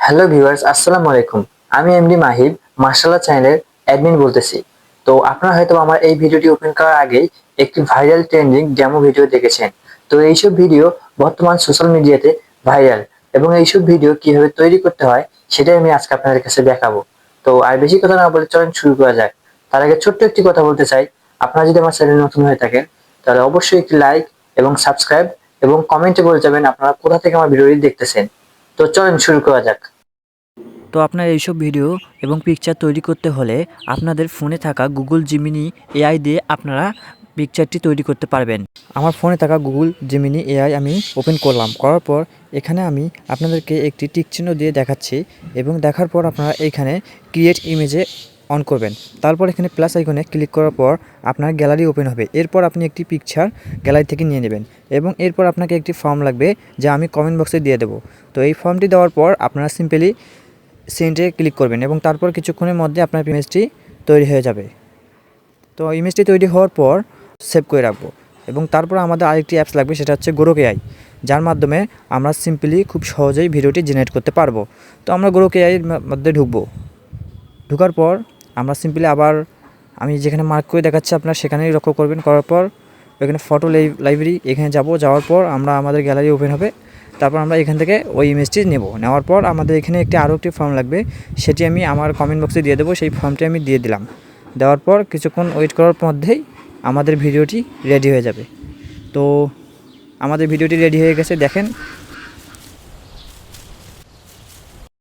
Hello viewers, আসসালামু আলাইকুম। আমি এমডি মাহিব, মাশাআল্লাহ চ্যানেলের অ্যাডমিন বলতেছি। তো আপনারা হয়তো আমার এই ভিডিওটি ওপেন করার আগেই একটি ভাইরাল ট্রেন্ডিং ডেমো ভিডিও দেখেছেন। তো এইসব ভিডিও বর্তমান সোশ্যাল মিডিয়াতে ভাইরাল, এবং এইসব ভিডিও কিভাবে তৈরি করতে হয় সেটাই আমি আজকে আপনাদের কাছে দেখাবো। তো আর বেশি কথা না বলে চলেন শুরু করা যাক। তার আগে ছোট্ট একটি কথা বলতে চাই, আপনারা যদি আমার চ্যানেলে নতুন হয়ে থাকেন তাহলে অবশ্যই একটি লাইক এবং সাবস্ক্রাইব এবং কমেন্টে বলে যাবেন আপনারা কোথা থেকে আমার ভিডিওটি দেখতেছেন। তো চলেন শুরু করা যাক। তো আপনার এইসব ভিডিও এবং পিকচার তৈরি করতে হলে আপনাদের ফোনে থাকা গুগল জিমিনি এআই দিয়ে আপনারা পিকচারটি তৈরি করতে পারবেন। আমার ফোনে থাকা গুগল জিমিনি এআই আমি ওপেন করলাম, করার পর এখানে আমি আপনাদেরকে একটি টিক চিহ্ন দিয়ে দেখাচ্ছি এবং দেখার পর আপনারা এইখানে ক্রিয়েট ইমেজে অন করবেন। তারপর এখানে প্লাস আইকনে ক্লিক করার পর আপনার গ্যালারি ওপেন হবে। এরপর আপনি একটি পিকচার গ্যালারি থেকে নিয়ে নেবেন এবং এরপর আপনাকে একটি ফর্ম লাগবে যা আমি কমেন্ট বক্সে দিয়ে দেবো। তো এই ফর্মটি দেওয়ার পর আপনারা সিম্পলি সেন্ডে ক্লিক করবেন এবং তারপর কিছুক্ষণের মধ্যে আপনার ইমেজটি তৈরি হয়ে যাবে। তো ইমেজটি তৈরি হওয়ার পর সেভ করে রাখবো এবং তারপর আমাদের আরেকটি অ্যাপস লাগবে, সেটা হচ্ছে গ্রোক এআই, যার মাধ্যমে আমরা সিম্পলি খুব সহজেই ভিডিওটি জেনারেট করতে পারবো। তো আমরা গ্রোক এআইয়ের মধ্যে ঢুকবো। ঢোকার পর আমরা সিম্পলি আবার আমি যেখানে মার্ক করে দেখাচ্ছি আপনারা সেখানেই লক্ষ্য করবেন। করার পর এখানে ফটো লাইব্রেরি এখানে যাওয়ার পর আমরা আমাদের গ্যালারি ওপেন হবে। তারপর আমরা এখান থেকে ওই ইমেজটি নেওয়ার পর আমাদের এখানে আরও একটি ফর্ম লাগবে, সেটি আমি আমার কমেন্ট বক্সে দিয়ে দেবো। সেই ফর্মটি আমি দিয়ে দিলাম। দেওয়ার পর কিছুক্ষণ ওয়েট করার মধ্যেই আমাদের ভিডিওটি রেডি হয়ে যাবে। তো আমাদের ভিডিওটি রেডি হয়ে গেছে, দেখেন